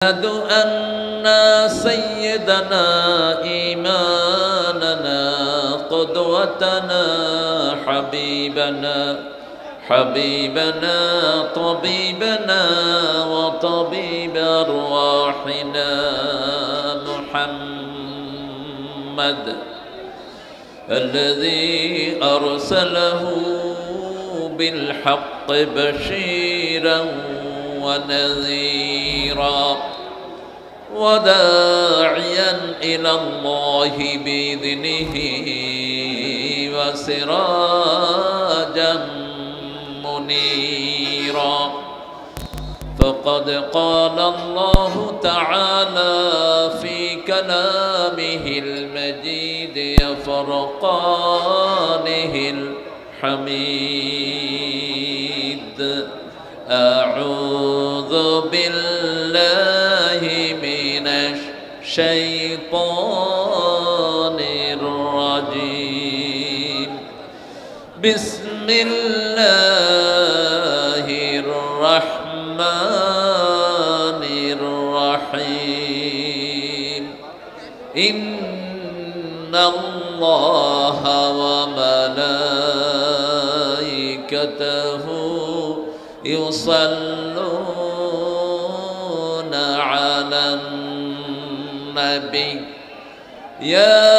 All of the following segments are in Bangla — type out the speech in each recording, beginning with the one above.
أشهد أن سيدنا إيماننا قدوتنا حبيبنا طبيبنا وطبيب أرواحنا محمد الذي أرسله بالحق بشيرا ونذيرا وداعيا إلى الله بإذنه وسراجا منيرا فقد قال الله تعالى في كلامه المجيد فرقانه الحميد أعوذ بالله من الشيطان الرجيم بسم الله الرحمن الرحيم إن الله وملائكته يصلون على النبي يا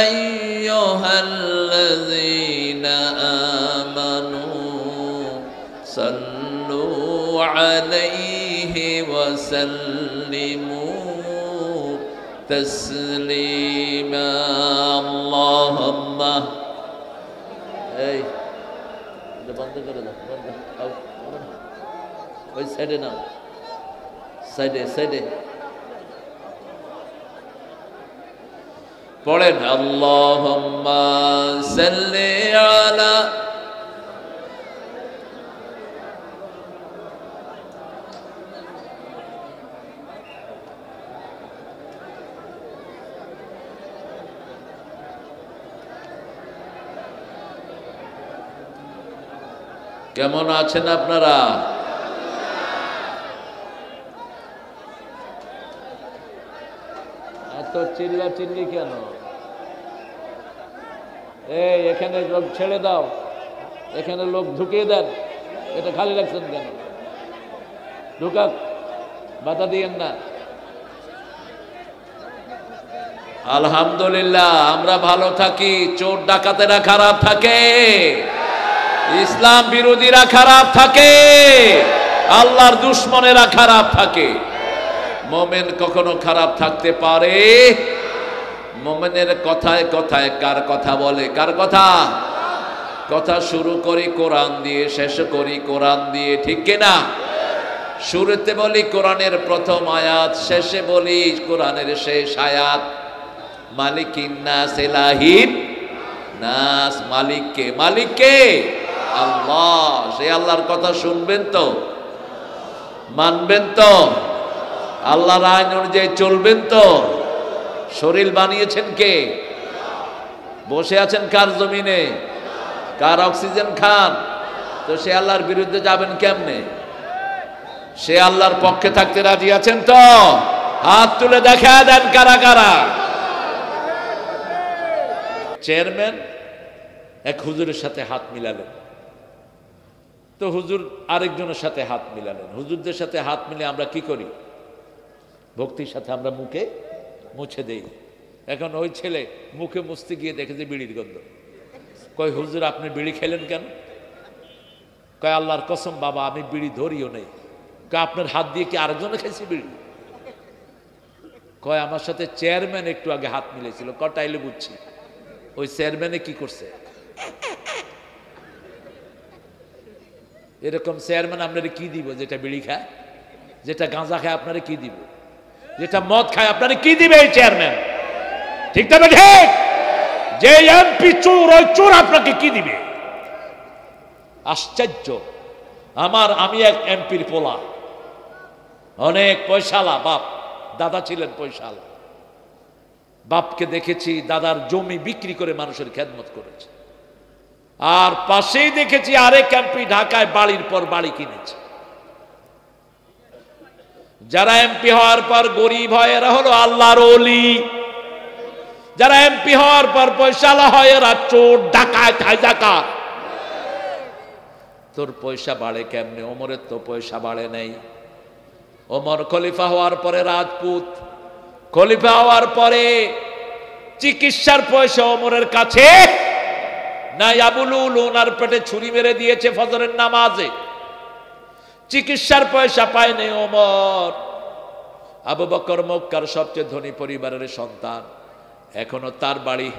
أيها الذين آمنوا صلوا عليه وسلموا تسليما اللهم বন্ধ করে দাও ওই সাইডে না সাইডে পড়েন আল্লাহুম্মা সাল্লি আলা কেমন আছেন আপনারা? এত চিল্লাচিল্লি কেন? এখানে লোক ছেড়ে দাও, এখানে লোক ঢুকিয়ে দেন। এটা খালি রাখছেন কেন? ঢুকাক, বাধা দিয়েন না। আলহামদুলিল্লাহ আমরা ভালো থাকি, চোর ডাকাতেরা খারাপ থাকে, ইসলাম বিরোধীরা খারাপ থাকে, আল্লাহর দুশমনেরা খারাপ থাকে। মোমেন কখনো খারাপ থাকতে পারে? মোমেনের কথায় কথায় কার কথা বলে? কার কথা? কথা শুরু করি কোরআন দিয়ে, শেষ করি কোরআন দিয়ে, ঠিক কিনা? শুরুতে বলি কোরআনের প্রথম আয়াত, শেষে বলি কোরআনের শেষ আয়াত। মালিকিন নাস ইলাহিন নাস, মালিককে? মালিককে আল্লাহ। সেই আল্লাহর কথা শুনবেন তো, মানবেন তো, আল্লাহর আইন অনুযায়ী চলবেন তো। শরীর বানিয়েছেন কে? বসে আছেন কার জমিনে? কার অক্সিজেন খান? তো সে আল্লাহর বিরুদ্ধে যাবেন কেমনে? সে আল্লাহর পক্ষে থাকতে রাজি আছেন তো? হাত তুলে দেখা দেন কারা কারা। চেয়ারম্যান এক হুজুরের সাথে হাত মিলালেন, তো হুজুর আরেকজনের সাথে হাত মিলালেন। হুজুরদের সাথে হাত মিলে আমরা কি করি? ভক্তির সাথে আমরা মুখে মুছে দেই। এখন ওই ছেলে মুখে মুছতে গিয়ে দেখে যে বিড়ির গন্ধ। কয় হুজুর আপনি বিড়ি খেলেন কেন? কয় আল্লাহর কসম বাবা আমি বিড়ি ধরিও নেই। কয় আপনার হাত দিয়ে কি আরেকজনে খেয়েছি বিড়ি? কয় আমার সাথে চেয়ারম্যান একটু আগে হাত মিলেছিল। কটাইলে বুঝছি ওই চেয়ারম্যানে কি করছে। এরকম চেয়ারম্যান আপনারে কি দিব? যেটা বিড়ি খায়, যেটা গাঁজা খায় আপনারে কি দিব? যেটা মদ খায় আপনারে কি দিবে এই চেয়ারম্যান? ঠিক তবে ঠিক, যে এমপি চোর, ওই চোর আপনাকে কি দিবে? আশ্চর্য। আমি এক এমপির পোলা, অনেক পয়সালা বাপ, দাদা ছিলেন পয়সালা। বাপকে দেখেছি দাদার জমি বিক্রি করে মানুষের খেদমত করেছে। আর পাশেই দেখেছি আরেক এমপি ঢাকায় বাড়ির পর বাড়ি কিনেছে। যারা এমপি হওয়ার পর গরিব হয় এরা হলো আল্লাহর ওলি, যারা এমপি হওয়ার পর পয়সাওয়ালা হয় এরা চোর ডাকাত হাইজাকার। তোর পয়সা বাড়ে কেমনে? ওমরের তো পয়সা বাড়ে নাই। ওমর খলিফা হওয়ার পরে রাজপুত, খলিফা হওয়ার পরে চিকিৎসার পয়সা ওমরের কাছে নাই। আবুলুল ওনার পেটে ছুরি মেরে দিয়েছে ফজরের নামাজে, চিকিৎসার পয়সা পায় নাই ওমর। আবু বকর মক্কার সবচেয়ে ধনী পরিবারের সন্তান, এখনো তার বাড়ি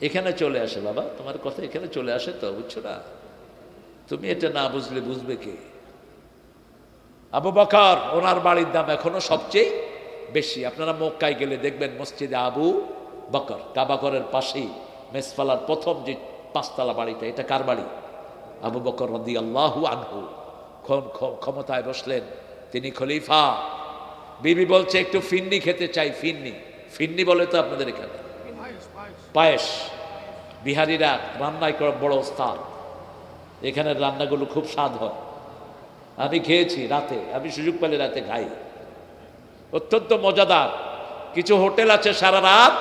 এখানে চলে আসে। বাবা তোমার কথা এখানে চলে আসে তো, বুঝছো না? তুমি এটা না বুঝলে বুঝবে কে? আবু বকর ওনার বাড়ির দাম এখনো সবচেয়ে বেশি। আপনারা মক্কায় গেলে দেখবেন মসজিদে আবু বকর, কাবাঘরের পাশেই মেসফালার প্রথম যে 5 তলা বাড়িটা, এটা কার বাড়ি? আবু বকর রাদিয়াল্লাহু আনহু। ক্ষমতায় বসলেন, তিনি খলিফা। বিবি বলছে একটু ফিন্নি খেতে চাই। ফিন্নি, ফিন্নি বলে তো আপনাদের এখানে পায়েস। বিহারিরা রান্নায় করে বড় ওস্তাদ, এখানের রান্নাগুলো খুব স্বাদ হয়। আমি খেয়েছি রাতে, আমি সুযোগ পেলে রাতে খাই, অত্যন্ত মজাদার। কিছু হোটেল আছে সারা রাত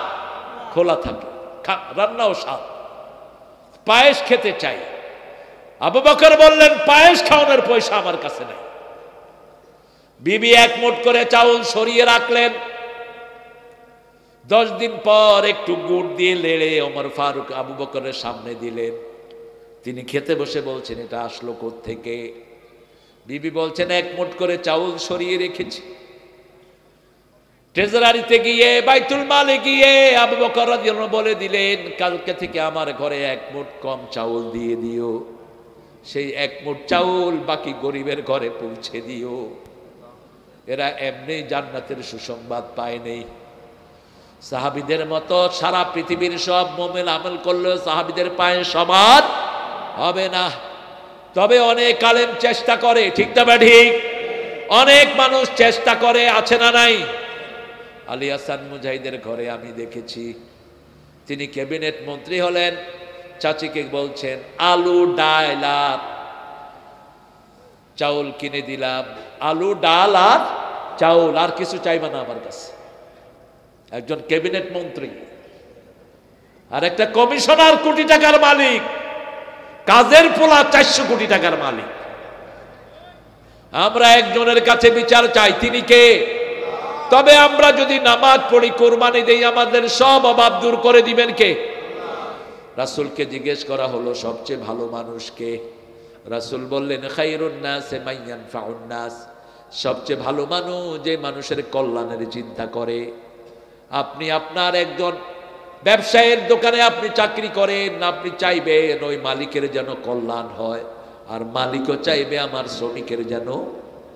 খোলা থাকে, রান্নাও স্বাদ। পায়েস খেতে চাই। আবু বকর বললেন পায়েস খাওয়ানোর পয়সা আমার কাছে নাই। বিবি 1 মুঠ করে চাউল সরিয়ে রাখলেন। 10 দিন পর একটু গুড় দিয়ে লেড়ে ওমর ফারুক আবু বকরের সামনে দিলেন। তিনি খেতে বসে বলছেন এটা আসলো কোত্থেকে? বিবি বলছেন 1 মুঠ করে চাউল সরিয়ে রেখেছি। ট্রেজারারিতে গিয়ে বাইতুল মালে গিয়ে আবু বকর রাদিয়াল্লাহু আনহু বলে দিলেন কালকে থেকে আমার ঘরে 1 মুঠ কম চাউল দিয়ে দিও। সেই 1 মুঠ চাউল বাকি গরিবের ঘরে পৌঁছে দিও। এরা এমনি জান্নাতের সুসংবাদ পায় নেই। সাহাবীদের মতো সারা পৃথিবীর সব মুমিন আমল করলেও সাহাবীদের পায়ে সমান হবে না। তবে অনেক আলেম চেষ্টা করে, ঠিক না ঠিক? অনেক মানুষ চেষ্টা করে, আছে না নাই? আলী হাসান মুজাহিদের ঘরে আমি দেখেছি, তিনি ক্যাবিনেট মন্ত্রী হলেন। চাচিকে বলছেন আলু ডাল আর চাউল কিনে দিলাম, আলু ডাল আর চাউল, আর কিছু চাইবে না আমার কাছে। একজন ক্যাবিনেট মন্ত্রী আর একটা কমিশনার কোটি টাকার মালিক, কাজের পোলা 400 কোটি টাকার মালিক। আমরা একজনের কাছে বিচার চাই, তিনি কে? তবে আমরা যদি নামাজ পড়ি, কোরবানি দেই, আমাদের সব অভাব দূর করে দিবেন কে? রাসূলকে জিজ্ঞেস করা হলো সবচেয়ে ভালো মানুষ কে? রাসূল বললেন খায়রুন নাস মান ইয়ানফাউন নাস, সবচেয়ে ভালো মানুষ যে মানুষের কল্যাণের চিন্তা করে। আপনি আপনার একজন ব্যবসায়ের দোকানে আপনি চাকরি করেন, আপনি চাইবেন ওই মালিকের যেন কল্যাণ হয়, আর মালিকও চাইবে আমার শ্রমিকের যেন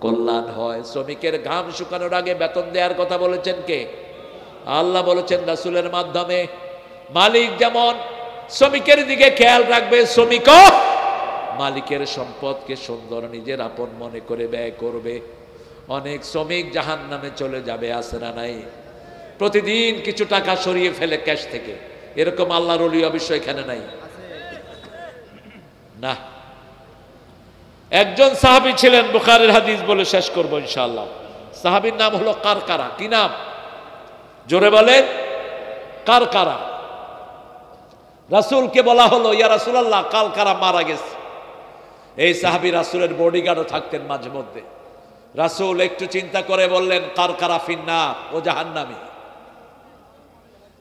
কল্যাণ হয়। শ্রমিকের ঘাম শুকানোর আগে বেতন দেওয়ার কথা বলেছেন কে? আল্লাহ বলেছেন রাসূলের মাধ্যমে। মালিক যেমন শ্রমিকের দিকে খেয়াল রাখবে, শ্রমিকও মালিকের সম্পদকে সুন্দর নিজের আপন মনে করে ব্যয় করবে। অনেক শ্রমিক জাহান্নামে চলে যাবে, আছে না নাই? প্রতিদিন কিছু টাকা সরিয়ে ফেলে ক্যাশ থেকে, এরকম আল্লাহর ওলি অবশ্য এখানে নাই না। একজন সাহাবী ছিলেন, বুখারীর হাদিস বলে শেষ করবো ইনশাআল্লাহ। সাহাবীর নাম হলো কারকারা। কি নাম? জোরে বলেন। কারকারা। রাসূলকে বলা হলো ইয়া রাসূলুল্লাহ কারকারা মারা গেছে। এই সাহাবী রাসূলের বডিগার্ডও থাকতেন মাঝে মধ্যে। রাসূল একটু চিন্তা করে বললেন কারকারা ফিন্নার, ও জাহান্নামী।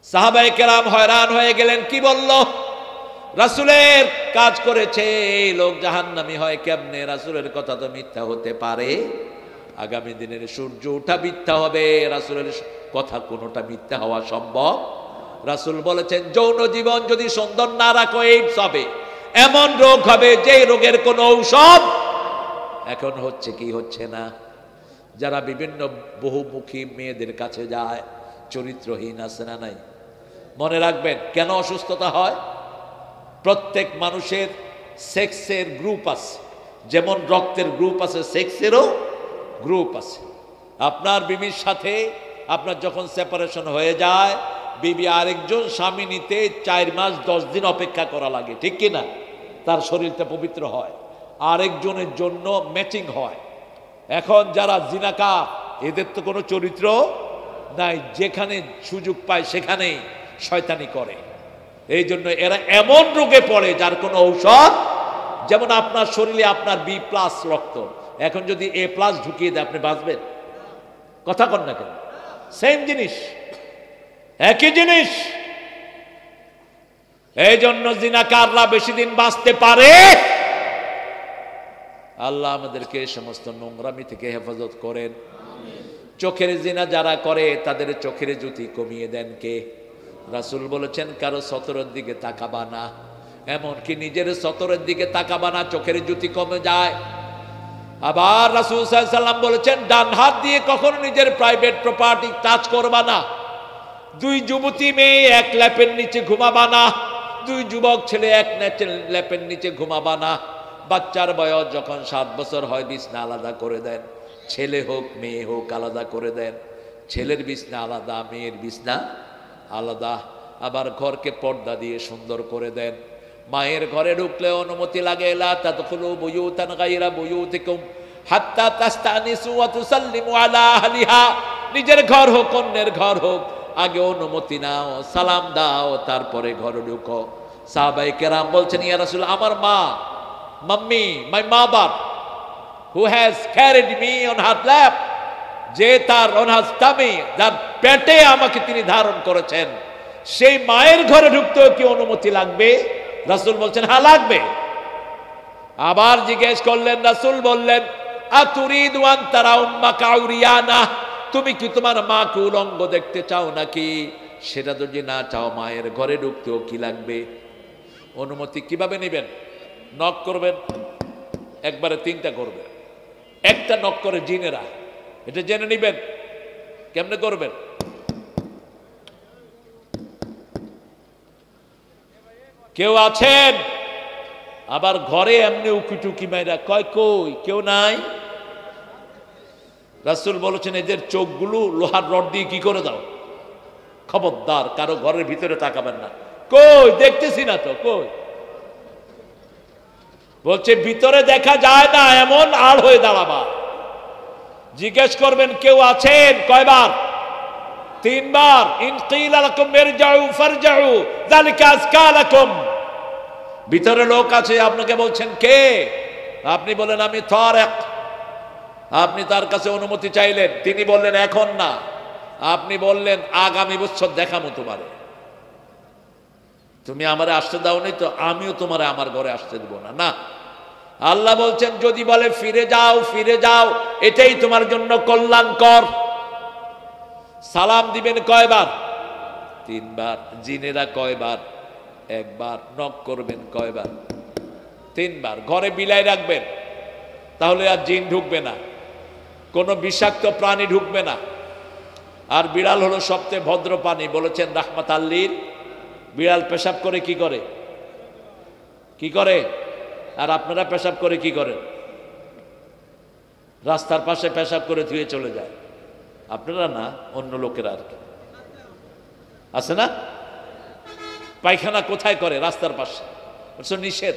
সাহাবায়ে কেরাম হয়রান হয়ে গেলেন, কি বলল? রাসূলের কাজ করেছে, এই লোক জাহান্নামী হয় কেমনে? রাসূলের কথা তো মিথ্যা হতে পারে? আগামী দিনের সূর্য ওঠা মিথ্যা হবে, রাসূলের কথা কোনোটা মিথ্যা হওয়া সম্ভব? রাসূল বলেছেন যৌন জীবন যদি সুন্দর না রাখো এইডস হবে, এমন রোগ হবে যে রোগের কোনো ঔষধ এখন হচ্ছে কি হচ্ছে না। যারা বিভিন্ন বহুমুখী মেয়েদের কাছে যায়, চরিত্রহীন, আছে না নাই? মনে রাখবেন কেন অসুস্থতা হয়? প্রত্যেক মানুষের সেক্সের গ্রুপ আছে, যেমন রক্তের গ্রুপ আছে, সেক্সেরও গ্রুপ আছে। আপনার বিবির সাথে আপনার যখন সেপারেশন হয়ে যায়, বিবি আরেকজন স্বামী নিতে 4 মাস 10 দিন অপেক্ষা করা লাগে, ঠিক কিনা? তার শরীরটা পবিত্র হয়, আরেকজনের জন্য ম্যাচিং হয়। এখন যারা জিনাকার এদের তো কোনো চরিত্র নাই, যেখানে সুযোগ পায় সেখানেই শয়তানি করে। এই জন্য এরা এমন রোগে পড়ে যার কোনো ঔষধ, যেমন আপনার শরীরে আপনার বি প্লাস রক্ত, এখন যদি এ প্লাস ঢুকিয়ে দেয় আপনি বাঁচবেন? কথা কন না কেন? সেম জিনিস, একই জিনিস। এই জন্য জিনাকাররা বেশি দিন বাঁচতে পারে। আল্লাহ আমাদেরকে সমস্ত নোংরামি থেকে হেফাজত করেন। চোখের জিনা যারা করে তাদের চোখের জ্যোতি কমিয়ে দেন কে? রাসূল বলেছেন কারো সতরের দিকে তাকাবা না, এমনকি নিজের সতরের দিকে তাকাবা না, চোখের জ্যোতি কমে যায়। আবার রাসূল সাল্লাল্লাহু আলাইহি ওয়াসাল্লাম বলেছেন ডান হাত দিয়ে কখনো নিজের প্রাইভেট প্রপার্টি টাচ করবা না। দুই যুবতী মেয়ে এক ল্যাপের নিচে ঘুমাবা না, দুই যুবক ছেলে এক ল্যাপের নিচে ঘুমাবা না। বাচ্চার বয়স যখন 7 বছর হয় বিছনা আলাদা করে দেন, ছেলে হোক মেয়ে হোক আলাদা করে দেন। ছেলের বিছনা আলাদা, মেয়ের বিছনা আলাদা। আবার ঘরকে পর্দা দিয়ে সুন্দর করে দেন। মায়ের ঘরে ঢুকলে অনুমতি লাগে লা তাদখুলু বুয়ুতান গায়রা বুয়ুতিকুম হাত্তা তাস্তানিসু ওয়া তুসাল্লিমু আলা আহলিহা। নিজের ঘর হোক অন্যের ঘর হোক, আগে অনুমতি নাও, সালাম দাও, তারপরে ঘরে ঢুকো। সাহাবায়ে কেরাম বলছেন ইয়া রাসূল, আমার মা, mummy, my mother who has carried me on her lap, যে তার on her tummy, যার পেটে আমাকে তিনি ধারণ করেছেন, সেই মায়ের ঘরে ঢুকতেও কি অনুমতি লাগবে? রাসূল বলছেন হ্যাঁ লাগবে। আবার জিজ্ঞেস করলেন, রাসূল বললেন আতুরিদু আন তারা উম্মাকা উরিয়ানা, তুমি কি তোমার মাকে উলঙ্গ দেখতে চাও নাকি? সেটা যদি না চাও মায়ের ঘরে ঢুকতেও কি লাগবে? অনুমতি কিভাবে নেবেন? নক করবেন, একবারে 3টা করবেন। একটা নক করে জিনেরা, এটা জেনে নিবেন কেমনে করবেন। কেউ আছেন? আবার ঘরে এমনি উকিটুকি মাইরা কয় কই কেউ নাই। রাসূল বলেছেন এদের চোখগুলো লোহার রড দিয়ে কি করে দাও, খবরদার কারো ঘরের ভিতরে তাকাবেন না। কই দেখতেছি না তো, কই? বলছে ভিতরে দেখা যায় না, এমন আড় হয়ে দাঁড়াবা। জিজ্ঞেস করবেন কেউ আছেন? কয়বার? 3 বার। ইন কিলা লাকুম ইরজাউ ফারজাউ যালিকা আযকা লাকুম। ভিতরে লোক আছে, আপনাকে বলছেন কে? আপনি বলেন আমি তারেক। আপনি তার কাছে অনুমতি চাইলেন, তিনি বললেন এখন না। আপনি বললেন আগামী বছর দেখামো তোমারে, তুমি আমারে আসতে দাওনি তো আমিও তোমারে আমার ঘরে আসতে দেব না। না, আল্লাহ বলছেন যদি বলে ফিরে যাও, ফিরে যাও, এটাই তোমার জন্য কল্যাণকর। সালাম দিবেন কয়বার? 3 বার। জিনেরা কয়বার? 1 বার। নক করবেন কয়বার? 3 বার। ঘরে বিলাই রাখবেন, তাহলে আর জিন ঢুকবে না, কোনো বিষাক্ত প্রাণী ঢুকবে না। আর বিড়াল হলো সবচেয়ে ভদ্র প্রাণী, বলেছেন রাহমাতাল লিল। বিড়াল পেশাব করে কি করে? কি করে? আর আপনারা পেশাব করে কি করেন? রাস্তার পাশে পেশাব করে ধুয়ে চলে যায়। আপনারা না, অন্য লোকেরা আর কি আছে না? পায়খানা কোথায় করে? রাস্তার পাশে। নিষেধ,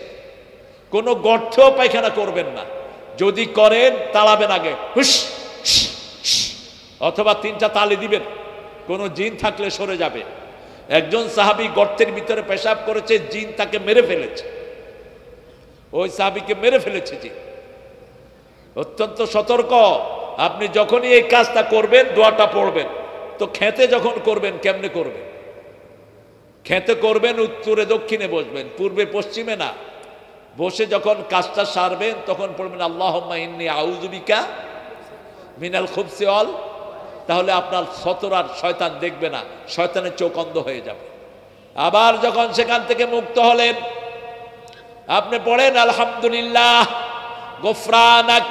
কোনো গর্তেও পায়খানা করবেন না। যদি করেন তাড়াবেন আগে, হুস অথবা 3টা তালি দিবেন, কোনো জিন থাকলে সরে যাবে। একজন সাহাবী গর্তের ভিতরে পেশাব করেছে, জিন তাকে মেরে ফেলেছে। ওই সাহাবীকে মেরে ফেলেছে জিন। অত্যন্ত সতর্ক। আপনি যখনই এই কাজটা করবেন দোয়াটা পড়বেন। তো খেতে যখন করবেন কেমনে করবেন? খেতে করবেন উত্তরে দক্ষিণে বসবেন, পূর্বে পশ্চিমে না। বসে যখন কাজটা সারবেন তখন পড়বেন আল্লাহুম্মা ইন্নী আউযু বিকা মিনাল খুবসি ওয়াল। তাহলে আপনার সতর আর শয়তান দেখবে না, শয়তানের চোখ অন্ধ হয়ে যাবে। আবার যখন সেখান থেকে মুক্ত হলেন আপনি পড়েন আলহামদুলিল্লাহ গুফরানাক,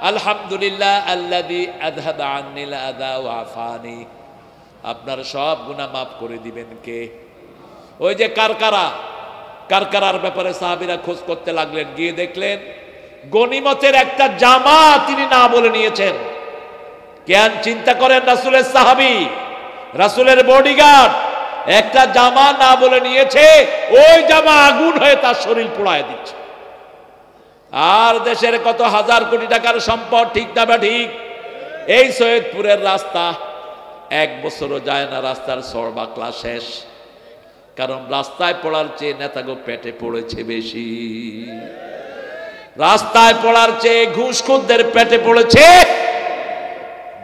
আলহামদুলিল্লাহ আল্লাযী আযহাবা আন্নিল আযা ওয়া আফানি। আপনার সব গুনাহ মাফ করে দিবেন কে? ওই যে কারকারার ব্যাপারে সাহাবীরা খোঁজ করতে লাগলেন, গিয়ে দেখলেন গনিমতের একটা জামা তিনি না বলে নিয়েছেন। কেন চিন্তা করেন, রাসূলের সাহাবী, রাসূলের বডিগার্ড, একটা জামা না বলে নিয়েছে, ওই জামা আগুন হয়ে তার শরীর পোড়ায় দিচ্ছে। আর দেশের কত হাজার কোটি টাকার সম্পদ, ঠিক না বা ঠিক? এই সৈয়দপুরের রাস্তা 1 বছরও যায় না, রাস্তার সরবাকলা শেষ। কারণ রাস্তায় পড়ার চেয়ে নেতাগো পেটে পড়েছে বেশি, রাস্তায় পড়ার চেয়ে ঘুষখোরদের পেটে পড়েছে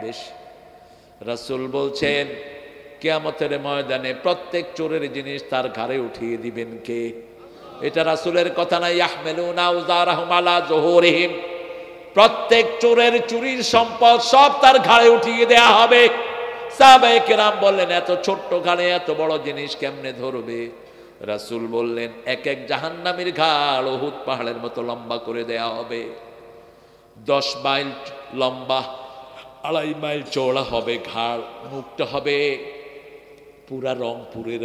বেশি। রাসূল বলছেন কিয়ামতের ময়দানে প্রত্যেক চোরের জিনিস তার ঘাড়ে উঠিয়ে দিবেন কে? এটা রাসূলের কথা না। ইয়াহমিলুনা আওযারাহুম আলা যুহুরিহিম, প্রত্যেক চোরের চুরির সম্পদ সব তার ঘাড়ে উঠিয়ে দেয়া হবে। সাহাবায়ে কেরাম বললেন এত ছোট্ট ঘাড়ে এত বড় জিনিস কেমনে ধরবে? রাসূল বললেন এক এক জাহান্নামীর ঘাড় উহুদ পাহাড়ের মতো লম্বা করে দেয়া হবে। 10 মাইল লম্বা, 2.5 মাইল চওড়া হবে ঘাড়, মুখটা হবে পুরা রংপুরের